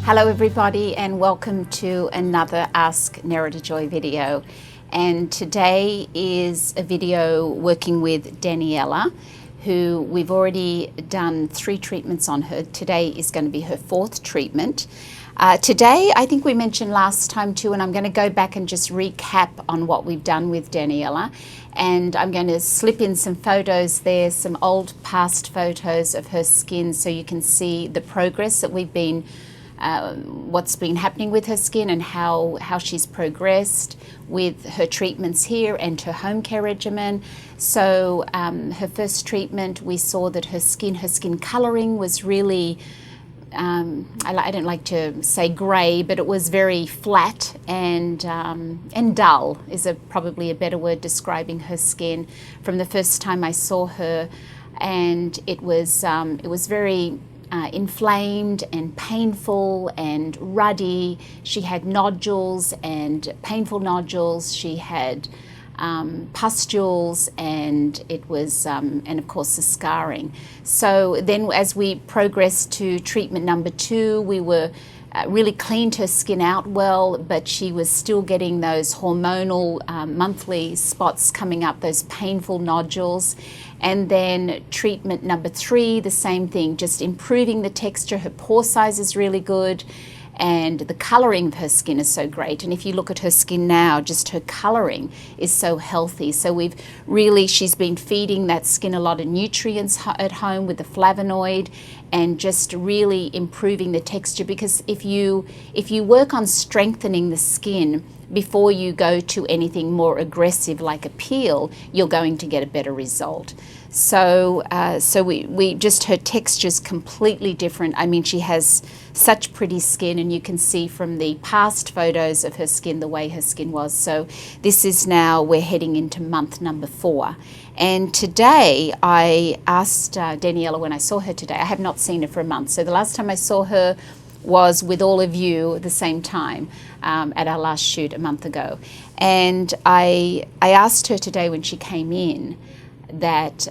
Hello everybody and welcome to another Ask Nerida Joy video. And today is a video working with Daniella, who we've already done 3 treatments on her. Today is going to be her 4th treatment. Today, I think we mentioned last time too, and I'm going to go back and just recap on what we've done with Daniella. And I'm going to slip in some photos there, some old past photos of her skin, so you can see the progress that we've been what's been happening with her skin and how she's progressed with her treatments here and her home care regimen. So her first treatment, we saw that her skin coloring was really, I don't like to say grey, but it was very flat and dull is probably a better word describing her skin from the first time I saw her. And it was very inflamed and painful and ruddy. She had nodules and painful nodules. She had pustules, and it was, and of course the scarring. So then as we progressed to treatment number 2, we were really cleaned her skin out well, but she was still getting those hormonal monthly spots coming up, those painful nodules. And then treatment number 3, the same thing, just improving the texture. Her pore size is really good, and the coloring of her skin is so great. And if you look at her skin now, just her coloring is so healthy. So she's been feeding that skin a lot of nutrients at home with the flavonoid, and just really improving the texture. Because if you work on strengthening the skin before you go to anything more aggressive like a peel, you're going to get a better result. So we just, her texture's completely different. I mean, she has such pretty skin, and you can see from the past photos of her skin the way her skin was. So this is now, we're heading into month number 4. And today I asked Daniella, when I saw her today, I have not seen her for a month. So the last time I saw her was with all of you at the same time at our last shoot a month ago. And I asked her today when she came in that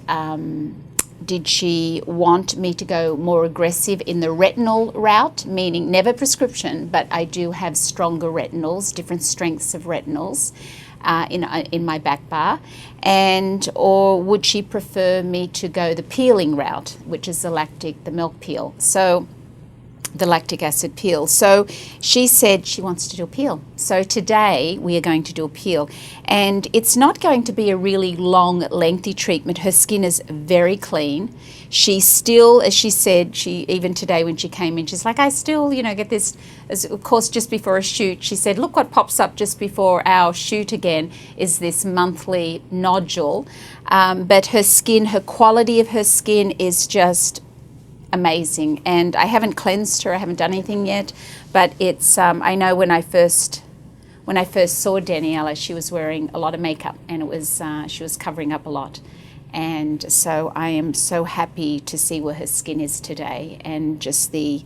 did she want me to go more aggressive in the retinol route, meaning never prescription, but I do have stronger retinols, different strengths of retinols in my back bar, or would she prefer me to go the peeling route, which is the lactic, the milk peel. So the lactic acid peel. So she said she wants to do a peel. So today we are going to do a peel, and it's not going to be a really long, lengthy treatment. Her skin is very clean. She still, as she said, even today when she came in, she's like, I still, get this, as of course, just before a shoot, she said, look what pops up just before our shoot again is this monthly nodule. But her skin, her quality of her skin is just amazing. And I haven't cleansed her, I haven't done anything yet, but it's I know when I first saw Daniella, she was wearing a lot of makeup, and it was she was covering up a lot. And so I am so happy to see where her skin is today, and just the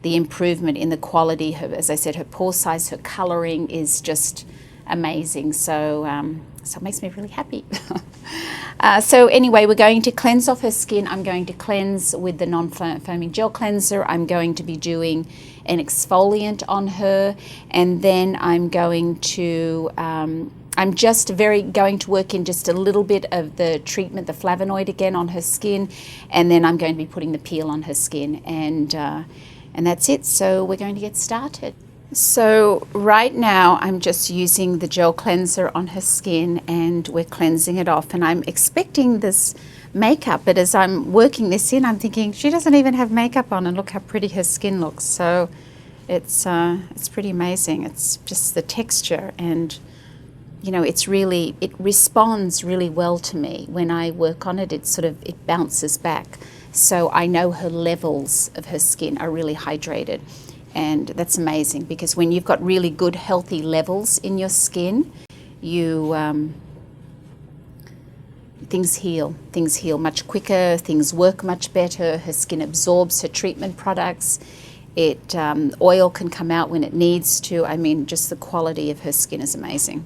improvement in the quality. As I said, her pore size, her coloring is just amazing. So it makes me really happy. So anyway, we're going to cleanse off her skin. I'm going to cleanse with the non-foaming gel cleanser. I'm going to be doing an exfoliant on her, and then I'm going to I'm just going to work in just a little bit of the treatment, the flavonoid again on her skin, and then I'm going to be putting the peel on her skin, and that's it. So we're going to get started. So right now I'm just using the gel cleanser on her skin, and we're cleansing it off, and I'm expecting this makeup, but as I'm working this in, I'm thinking she doesn't even have makeup on, and look how pretty her skin looks. So it's pretty amazing. It's just the texture, and it responds really well to me when I work on it. It bounces back. So I know her levels of her skin are really hydrated. And that's amazing, because when you've got really good, healthy levels in your skin, things heal much quicker, things work much better, her skin absorbs her treatment products, oil can come out when it needs to. I mean, just the quality of her skin is amazing.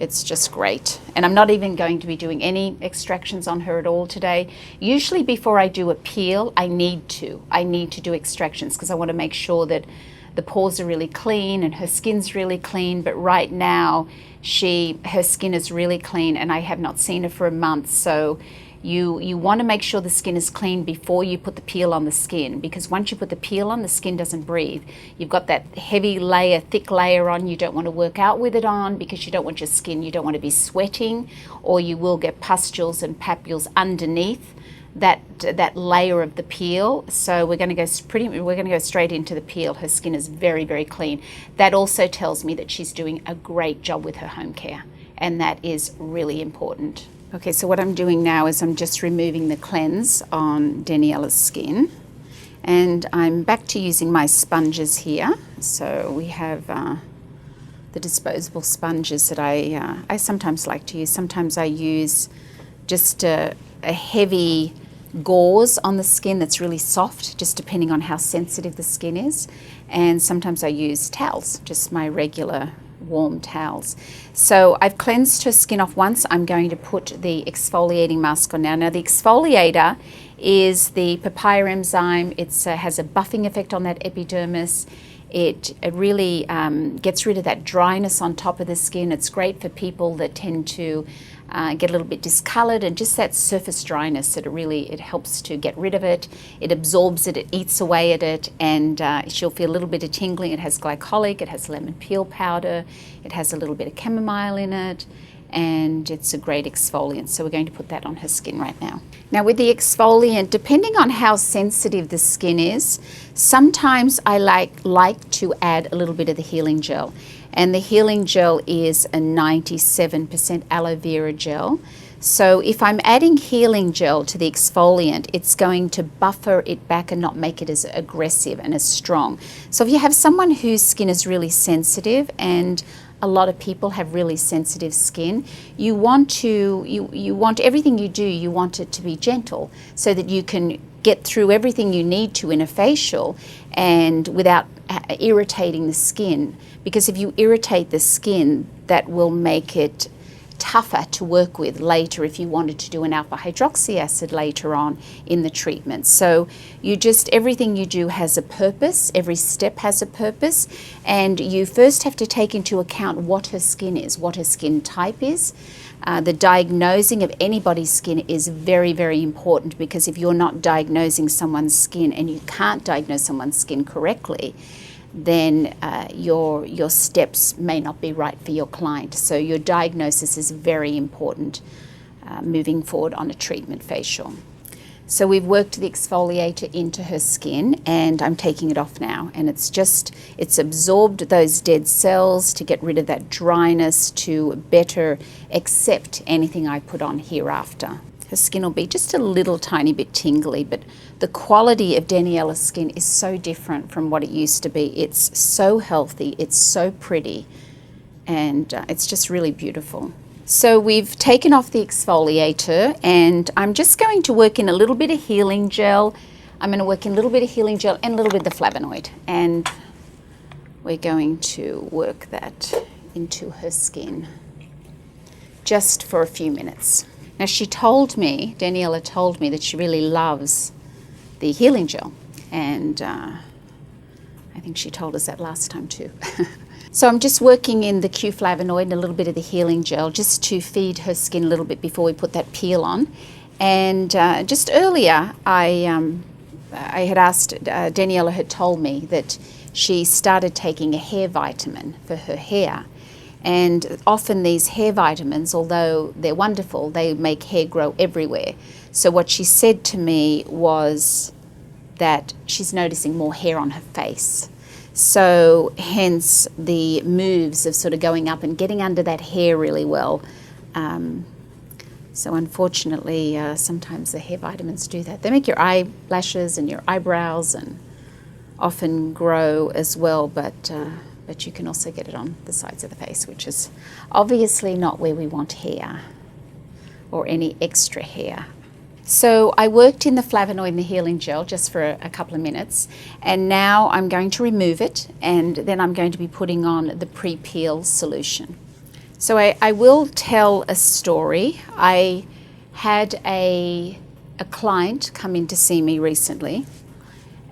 It's just great. And I'm not even going to be doing any extractions on her at all today. Usually before I do a peel, I need to do extractions, because I want to make sure that the pores are really clean and her skin's really clean, but right now her skin is really clean, and I have not seen her for a month. So you want to make sure the skin is clean before you put the peel on the skin, because once you put the peel on, the skin doesn't breathe. You've got that heavy layer, thick layer on. You don't want to work out with it on, because you don't want your skin, you don't want to be sweating, or you will get pustules and papules underneath that layer of the peel. So we're going to go straight into the peel. Her skin is very, very clean. That also tells me that she's doing a great job with her home care, and that is really important. Okay, so what I'm doing now is I'm just removing the cleanse on Daniella's skin, and I'm back to using my sponges here. So we have the disposable sponges that I sometimes like to use. Sometimes I use just a heavy gauze on the skin that's really soft, just depending on how sensitive the skin is. And sometimes I use towels, just my regular warm towels. So I've cleansed her skin off once. I'm going to put the exfoliating mask on now. Now the exfoliator is the papaya enzyme. It has a buffing effect on that epidermis. It really gets rid of that dryness on top of the skin. It's great for people that tend to get a little bit discolored, and just that surface dryness, it helps to get rid of it. It absorbs it, it eats away at it, and she'll feel a little bit of tingling. It has glycolic, it has lemon peel powder, it has a little bit of chamomile in it, and it's a great exfoliant. So we're going to put that on her skin right now. Now with the exfoliant, depending on how sensitive the skin is, sometimes I like to add a little bit of the healing gel. And the healing gel is a 97% aloe vera gel. So if I'm adding healing gel to the exfoliant, it's going to buffer it back and not make it as aggressive and as strong. So if you have someone whose skin is really sensitive, and a lot of people have really sensitive skin, you want everything you do, you want it to be gentle, so that you can get through everything you need to in a facial and without irritating the skin. Because if you irritate the skin, that will make it tougher to work with later if you wanted to do an alpha hydroxy acid later on in the treatment. So everything you do has a purpose, every step has a purpose, and you first have to take into account what her skin is, what her skin type is. The diagnosing of anybody's skin is very, very important, because if you're not diagnosing someone's skin and you can't diagnose someone's skin correctly, then your steps may not be right for your client. So your diagnosis is very important moving forward on a treatment facial. So we've worked the exfoliator into her skin, and I'm taking it off now, and it's absorbed those dead cells to get rid of that dryness, to better accept anything I put on hereafter. Her skin will be just a little tiny bit tingly, but the quality of Daniella's skin is so different from what it used to be. It's so healthy, it's so pretty, and it's just really beautiful. So we've taken off the exfoliator, and I'm just going to work in a little bit of healing gel. I'm going to work in a little bit of healing gel and a little bit of the flavonoid, and we're going to work that into her skin just for a few minutes. Now Daniella told me that she really loves the healing gel, and I think she told us that last time too. So I'm just working in the Q flavonoid and a little bit of the healing gel, just to feed her skin a little bit before we put that peel on. And just earlier, I had asked, Daniella had told me that she started taking a hair vitamin for her hair. And often these hair vitamins, although they're wonderful, they make hair grow everywhere. So what she said to me was that she's noticing more hair on her face. So hence the moves of sort of going up and getting under that hair really well. So unfortunately, sometimes the hair vitamins do that. They make your eyelashes and your eyebrows and often grow as well, but you can also get it on the sides of the face, which is obviously not where we want hair or any extra hair. So I worked in the flavonoid and the healing gel just for a couple of minutes, and now I'm going to remove it, and then I'm going to be putting on the pre-peel solution. So I will tell a story. I had a client come in to see me recently,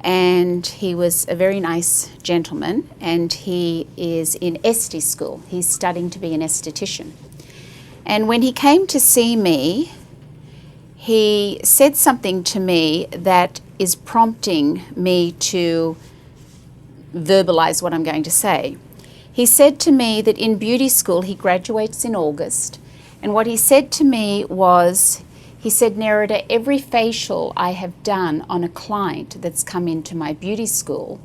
and he was a very nice gentleman, and he is in Estee school. He's studying to be an esthetician. And when he came to see me, he said something to me that is prompting me to verbalize what I'm going to say. He said to me that in beauty school, he graduates in August, and what he said to me was, he said, Nerida, every facial I have done on a client that's come into my beauty school,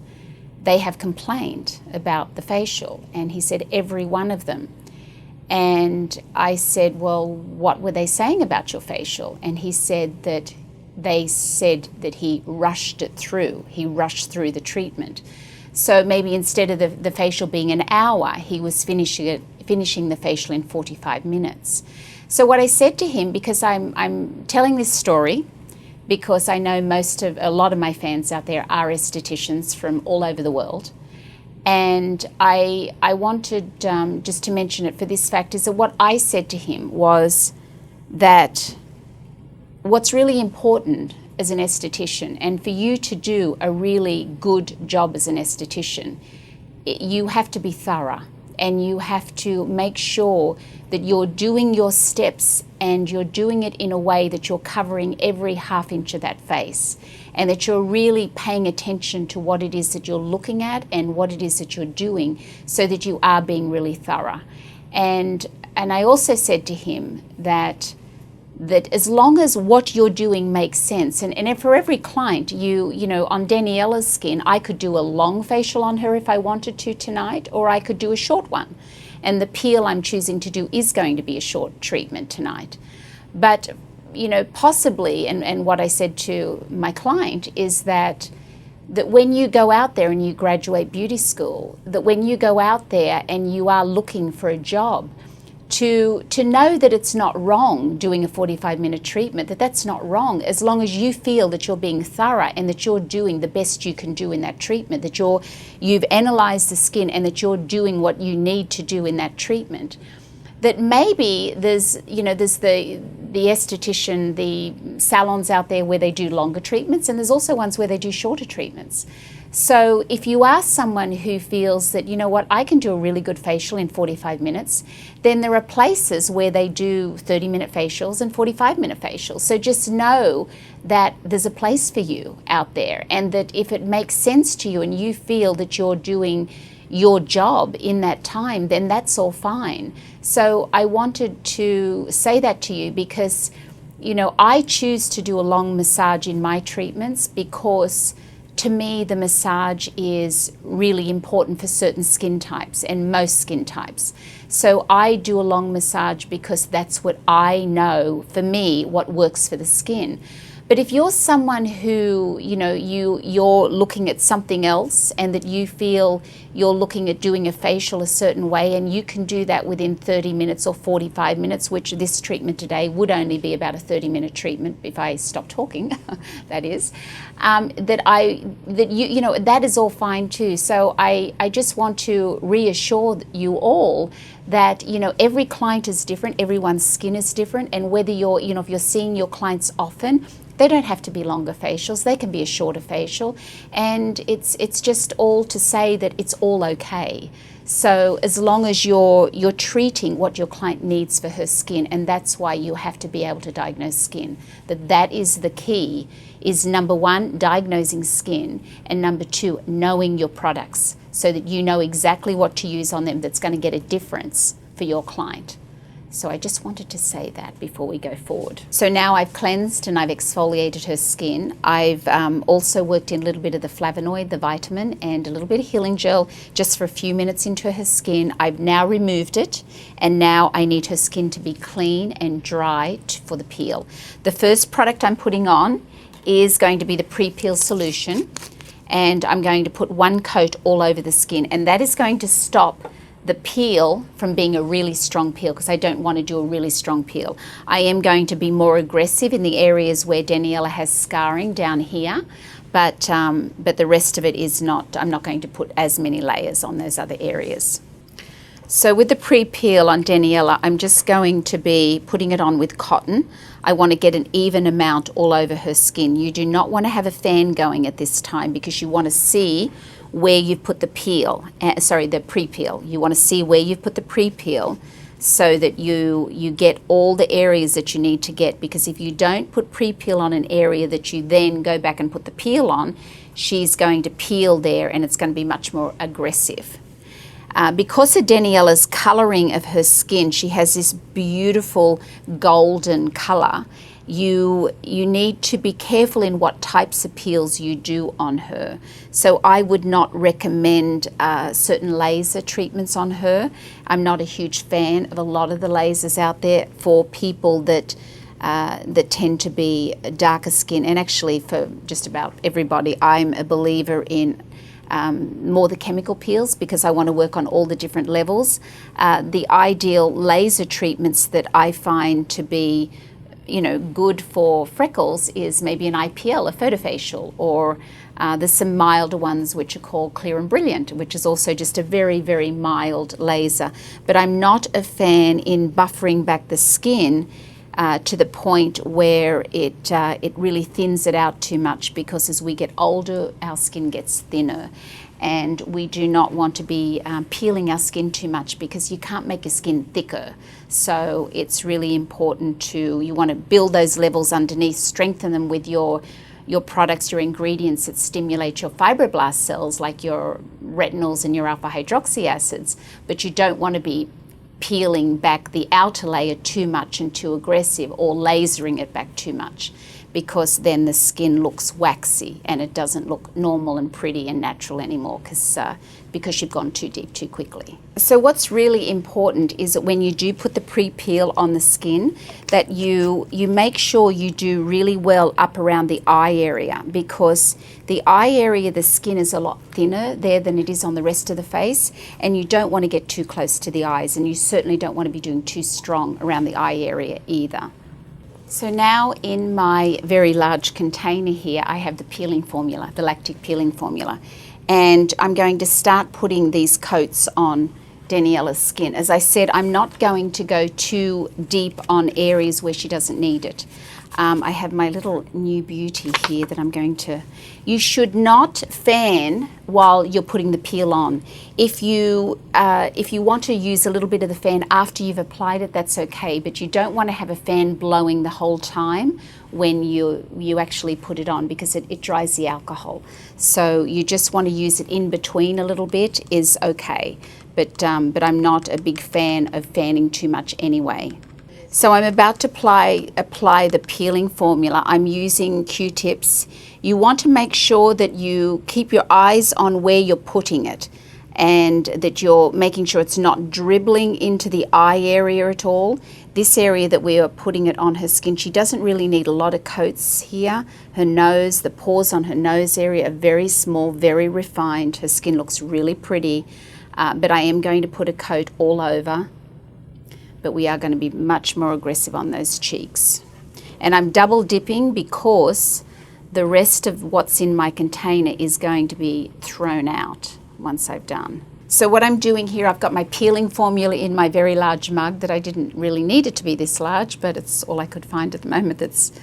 they have complained about the facial. And he said, every one of them. And I said, well, what were they saying about your facial? And he said that they said that he rushed it through. He rushed through the treatment. So maybe instead of the facial being an hour, he was finishing the facial in 45 minutes. So what I said to him, because I'm telling this story, because I know a lot of my fans out there are estheticians from all over the world, and I wanted just to mention it for this fact, is that what I said to him was that what's really important as an esthetician, and for you to do a really good job as an esthetician, you have to be thorough, and you have to make sure that you're doing your steps and you're doing it in a way that you're covering every half inch of that face, and that you're really paying attention to what it is that you're looking at and what it is that you're doing, so that you are being really thorough. And I also said to him that as long as what you're doing makes sense, and for every client, you know, on Daniella's skin, I could do a long facial on her if I wanted to tonight, or I could do a short one. And the peel I'm choosing to do is going to be a short treatment tonight. But, you know, possibly, and what I said to my client is that when you go out there and you graduate beauty school, that when you go out there and you are looking for a job, to know that it's not wrong doing a 45-minute treatment, that's not wrong, as long as you feel that you're being thorough and that you're doing the best you can do in that treatment, that you've analyzed the skin and that you're doing what you need to do in that treatment. That maybe there's the esthetician, the salons out there where they do longer treatments, and there's also ones where they do shorter treatments. So if you are someone who feels that, you know what, I can do a really good facial in 45 minutes, then there are places where they do 30-minute facials and 45-minute facials. So just know that there's a place for you out there, and that if it makes sense to you and you feel that you're doing your job in that time, then that's all fine. So I wanted to say that to you because, you know, I choose to do a long massage in my treatments because to me, the massage is really important for certain skin types and most skin types. So I do a long massage because that's what I know, for me, what works for the skin. But if you're someone who, you know, you're looking at something else and that you feel you're looking at doing a facial a certain way, and you can do that within 30 minutes or 45 minutes, which this treatment today would only be about a 30-minute treatment if I stop talking, that is, you know, that is all fine too. So I just want to reassure you all that, you know, every client is different, everyone's skin is different, and whether you're, you know, if you're seeing your clients often, they don't have to be longer facials, they can be a shorter facial, and it's just all to say that it's all okay. So as long as you're treating what your client needs for her skin, and that's why you have to be able to diagnose skin. That is the key, is number one, diagnosing skin, and number two, knowing your products so that you know exactly what to use on them that's going to get a difference for your client. So I just wanted to say that before we go forward. So now I've cleansed and I've exfoliated her skin. I've also worked in a little bit of the flavonoid, the vitamin, and a little bit of healing gel just for a few minutes into her skin. I've now removed it, and now I need her skin to be clean and dry for the peel. The first product I'm putting on is going to be the pre-peel solution, and I'm going to put one coat all over the skin, and that is going to stop the peel from being a really strong peel, because I don't want to do a really strong peel. I am going to be more aggressive in the areas where Daniella has scarring down here, but the rest of it is not. I'm not going to put as many layers on those other areas. So with the pre-peel on Daniella, I'm just going to be putting it on with cotton. I want to get an even amount all over her skin. You do not want to have a fan going at this time because you want to see where you've put the peel, the pre-peel. You want to see where you've put the pre-peel so that you get all the areas that you need to get, because if you don't put pre-peel on an area that you then go back and put the peel on, she's going to peel there and it's going to be much more aggressive. Because of Daniella's colouring of her skin, she has this beautiful golden colour. You need to be careful in what types of peels you do on her. So I would not recommend certain laser treatments on her. I'm not a huge fan of a lot of the lasers out there for people that tend to be darker skin, and actually for just about everybody. I'm a believer in more the chemical peels because I want to work on all the different levels. The ideal laser treatments that I find to be good for freckles is maybe an IPL, a photofacial, or there's some milder ones which are called Clear and Brilliant, which is also just a very, very mild laser. But I'm not a fan in buffering back the skin to the point where it really thins it out too much, because as we get older, our skin gets thinner. And we do not want to be peeling our skin too much, because you can't make your skin thicker. So it's really important you want to build those levels underneath, strengthen them with your products, your ingredients that stimulate your fibroblast cells, like your retinols and your alpha hydroxy acids. But you don't want to be peeling back the outer layer too much and too aggressive, or lasering it back too much, because then the skin looks waxy and it doesn't look normal and pretty and natural anymore, because you've gone too deep too quickly. So what's really important is that when you do put the pre-peel on the skin, that you make sure you do really well up around the eye area, because the eye area of the skin is a lot thinner there than it is on the rest of the face, and you don't want to get too close to the eyes, and you certainly don't want to be doing too strong around the eye area either. So now in my very large container here, I have the peeling formula, the Lactic peeling formula. And I'm going to start putting these coats on Daniella's skin. As I said, I'm not going to go too deep on areas where she doesn't need it. I have my little new beauty here that I'm going to... You should not fan while you're putting the peel on. If you want to use a little bit of the fan after you've applied it, that's okay, but you don't want to have a fan blowing the whole time when you actually put it on, because it dries the alcohol. So you just want to use it in between a little bit is okay, but I'm not a big fan of fanning too much anyway. So I'm about to apply the peeling formula. I'm using Q-tips. You want to make sure that you keep your eyes on where you're putting it, and that you're making sure it's not dribbling into the eye area at all. This area that we are putting it on her skin, she doesn't really need a lot of coats here. Her nose, the pores on her nose area are very small, very refined. Her skin looks really pretty, but I am going to put a coat all over. But we are going to be much more aggressive on those cheeks. And I'm double dipping because the rest of what's in my container is going to be thrown out once I've done. So what I'm doing here, I've got my peeling formula in my very large mug that I didn't really need it to be this large, but it's all I could find at the moment that's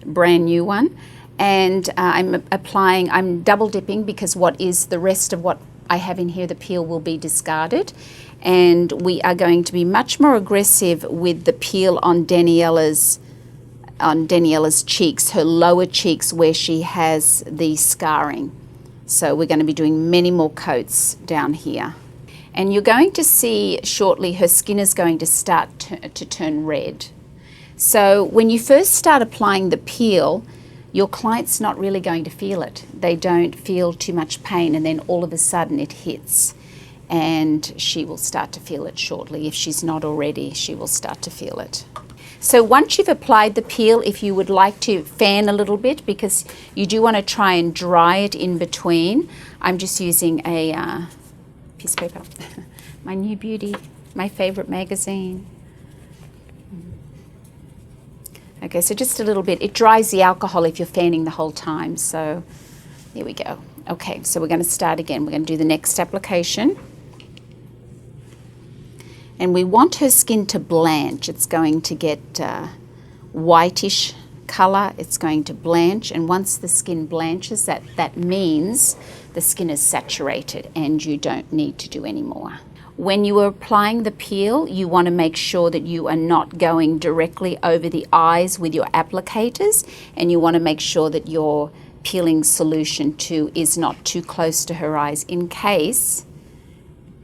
a brand new one. And I'm double dipping because what is the rest of what I have in here, the peel will be discarded. And we are going to be much more aggressive with the peel on Daniella's cheeks, her lower cheeks where she has the scarring. So we're going to be doing many more coats down here. And you're going to see shortly her skin is going to start to turn red. So when you first start applying the peel, your client's not really going to feel it. They don't feel too much pain, and then all of a sudden it hits. And she will start to feel it shortly. If she's not already, she will start to feel it. So once you've applied the peel, if you would like to fan a little bit, because you do want to try and dry it in between, I'm just using a piece of paper. My new beauty, my favorite magazine. Okay, so just a little bit. It dries the alcohol if you're fanning the whole time. So here we go. Okay, so we're going to start again. We're going to do the next application. And we want her skin to blanch. It's going to get whitish color. It's going to blanch, and once the skin blanches, that means the skin is saturated and you don't need to do any more. When you are applying the peel, you want to make sure that you are not going directly over the eyes with your applicators, and you want to make sure that your peeling solution too is not too close to her eyes, in case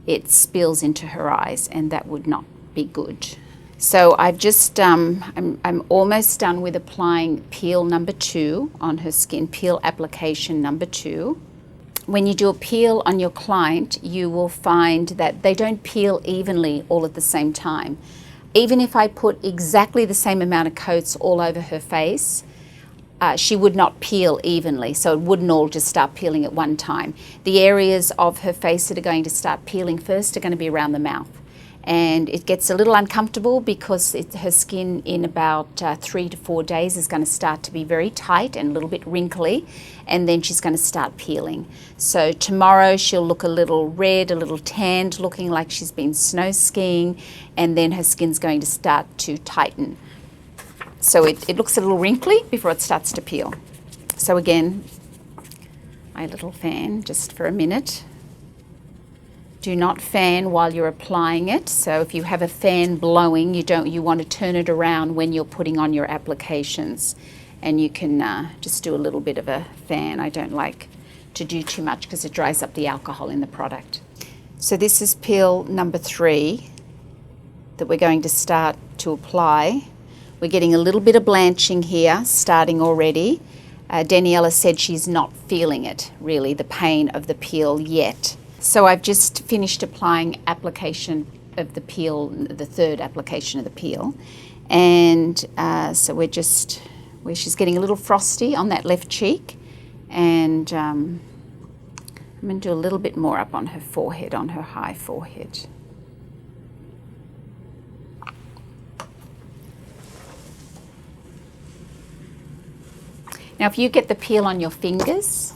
it spills into her eyes, and that would not be good. So I've just, I'm almost done with applying peel number 2 on her skin, peel application number 2. When you do a peel on your client, you will find that they don't peel evenly all at the same time. Even if I put exactly the same amount of coats all over her face, she would not peel evenly, so it wouldn't all just start peeling at one time. The areas of her face that are going to start peeling first are going to be around the mouth. And it gets a little uncomfortable because her skin in about 3 to 4 days is going to start to be very tight and a little bit wrinkly, and then she's going to start peeling. So tomorrow she'll look a little red, a little tanned, looking like she's been snow skiing, and then her skin's going to start to tighten. So it looks a little wrinkly before it starts to peel. So again, my little fan just for a minute. Do not fan while you're applying it. So if you have a fan blowing, you want to turn it around when you're putting on your applications. And you can just do a little bit of a fan. I don't like to do too much because it dries up the alcohol in the product. So this is peel number 3 that we're going to start to apply. We're getting a little bit of blanching here, starting already. Daniella said she's not feeling it, really, the pain of the peel yet. So I've just finished applying application of the peel, the 3rd application of the peel. And so where she's getting a little frosty on that left cheek. And I'm going to do a little bit more up on her forehead, on her high forehead. Now if you get the peel on your fingers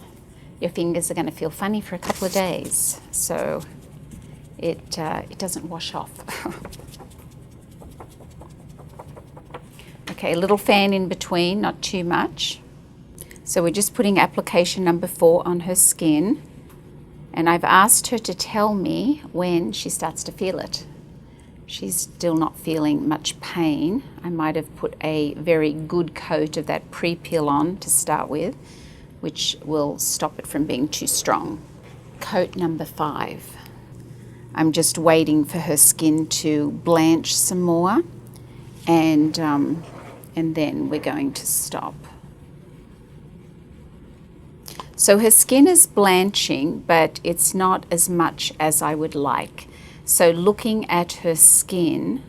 are going to feel funny for a couple of days, so it doesn't wash off. Okay, a little fan in between, not too much. So we're just putting application number 4 on her skin, and I've asked her to tell me when she starts to feel it. She's still not feeling much pain. I might have put a very good coat of that pre-peel on to start with, which will stop it from being too strong. Coat number 5. I'm just waiting for her skin to blanch some more, and then we're going to stop. So her skin is blanching, but it's not as much as I would like. So looking at her skin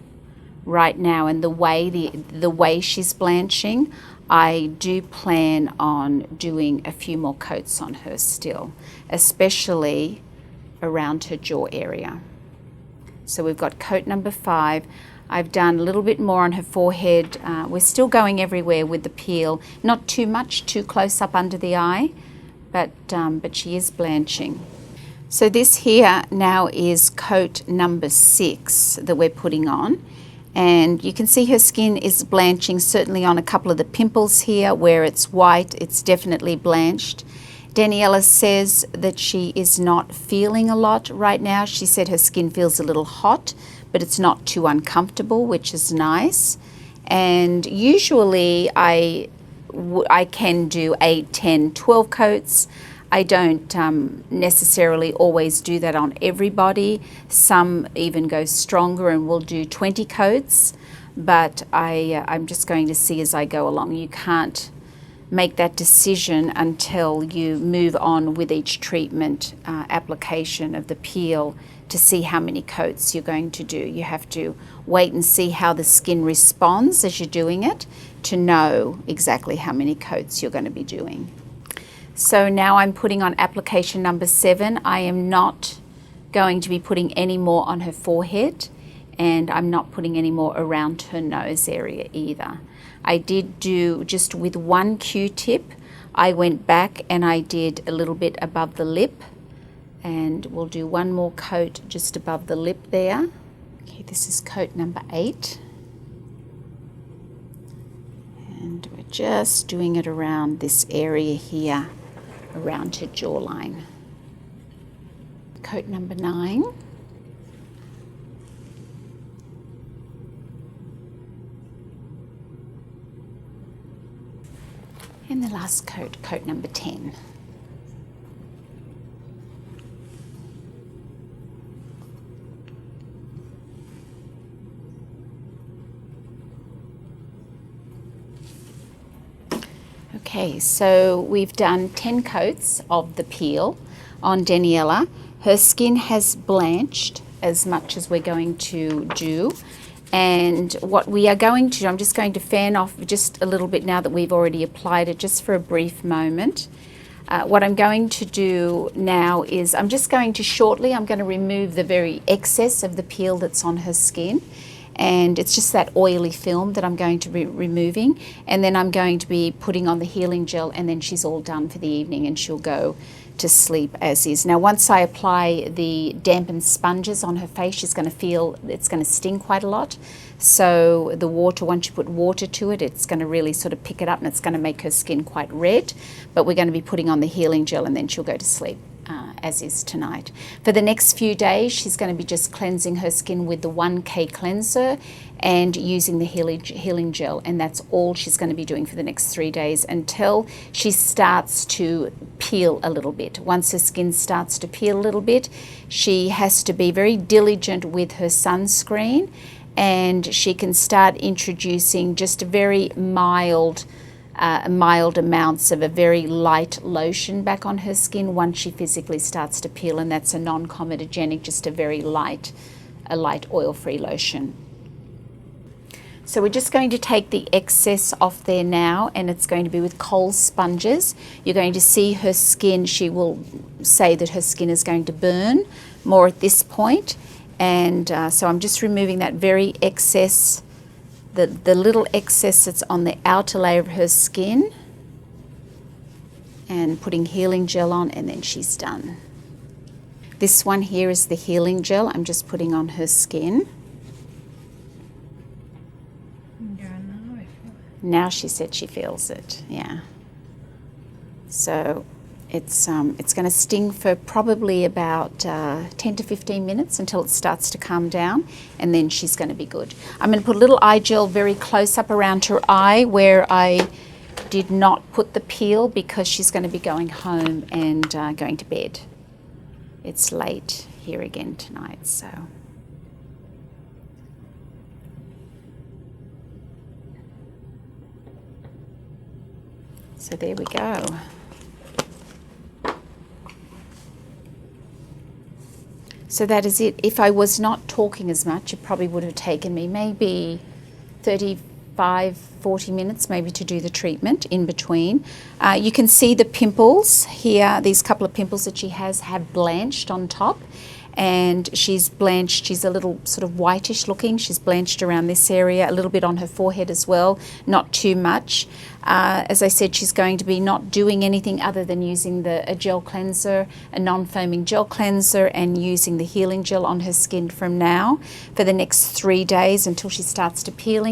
right now and the way she's blanching, I do plan on doing a few more coats on her still, especially around her jaw area. So we've got coat number 5. I've done a little bit more on her forehead. We're still going everywhere with the peel, not too much, too close up under the eye, but she is blanching. So this here now is coat number 6 that we're putting on. And you can see her skin is blanching, certainly on a couple of the pimples here where it's white, it's definitely blanched. Daniella says that she is not feeling a lot right now. She said her skin feels a little hot, but it's not too uncomfortable, which is nice. And usually I can do 8, 10, 12 coats. I don't necessarily always do that on everybody. Some even go stronger and will do 20 coats, but I'm just going to see as I go along. You can't make that decision until you move on with each treatment application of the peel to see how many coats you're going to do. You have to wait and see how the skin responds as you're doing it to know exactly how many coats you're going to be doing. So now I'm putting on application number 7. I am not going to be putting any more on her forehead, and I'm not putting any more around her nose area either. I did do just with one Q-tip. I went back and I did a little bit above the lip, and we'll do one more coat just above the lip there. Okay, this is coat number 8. And we're just doing it around this area here, around her jawline. Coat number 9. And the last coat, coat number 10. Okay, so we've done 10 coats of the peel on Daniella. Her skin has blanched as much as we're going to do. And what we are going to do, I'm just going to fan off just a little bit now that we've already applied it, just for a brief moment. What I'm going to do now is I'm going to remove the very excess of the peel that's on her skin. And it's just that oily film that I'm going to be removing. And then I'm going to be putting on the healing gel, and then she's all done for the evening and she'll go to sleep as is. Now, once I apply the dampened sponges on her face, she's going to feel it's going to sting quite a lot. So the water, once you put water to it, it's going to really sort of pick it up, and it's going to make her skin quite red. But we're going to be putting on the healing gel, and then she'll go to sleep. As is tonight. For the next few days, she's going to be just cleansing her skin with the 1K cleanser and using the healing gel, and that's all she's going to be doing for the next 3 days until she starts to peel a little bit. Once her skin starts to peel a little bit, she has to be very diligent with her sunscreen, and she can start introducing just a very mild amounts of a very light lotion back on her skin once she physically starts to peel, and that's a non-comedogenic, just a very light oil-free lotion. So we're just going to take the excess off there now, and it's going to be with Kohl's sponges. You're going to see her skin, she will say that her skin is going to burn more at this point, and so I'm just removing that very excess, the little excess that's on the outer layer of her skin, and putting healing gel on, and then she's done. This one here is the healing gel I'm just putting on her skin. Now she said she feels it, yeah. So it's going to sting for probably about 10 to 15 minutes until it starts to calm down, and then she's going to be good. I'm going to put a little eye gel very close up around her eye where I did not put the peel, because she's going to be going home and going to bed. It's late here again tonight, so. So there we go. So that is it. If I was not talking as much, it probably would have taken me maybe 35, 40 minutes maybe to do the treatment in between. You can see the pimples here. These couple of pimples that she has have blanched on top, and she's blanched. She's a little sort of whitish looking. She's blanched around this area, a little bit on her forehead as well, not too much. As I said, she's going to be not doing anything other than using a gel cleanser, a non-foaming gel cleanser, and using the healing gel on her skin from now for the next 3 days until she starts to peel,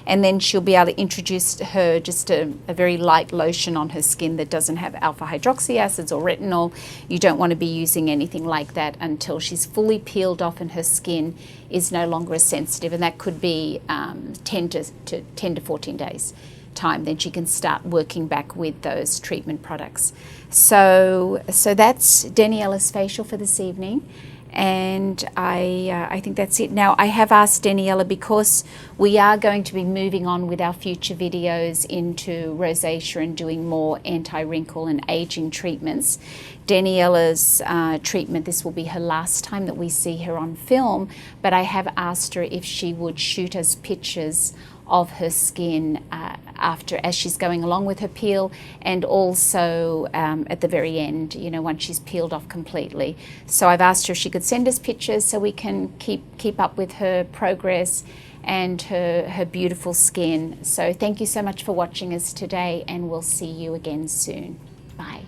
and then she'll be able to introduce her just a very light lotion on her skin that doesn't have alpha hydroxy acids or retinol. You don't want to be using anything like that until she's fully peeled off and her skin is no longer as sensitive, and that could be 10 to 14 days time. Then she can start working back with those treatment products. So that's Daniella's facial for this evening, and I think that's it. Now, I have asked Daniella, because we are going to be moving on with our future videos into rosacea and doing more anti-wrinkle and aging treatments. Daniella's treatment, this will be her last time that we see her on film, but I have asked her if she would shoot us pictures of her skin as she's going along with her peel, and also at the very end, once she's peeled off completely. So I've asked her if she could send us pictures so we can keep up with her progress and her beautiful skin. So thank you so much for watching us today, and we'll see you again soon. Bye.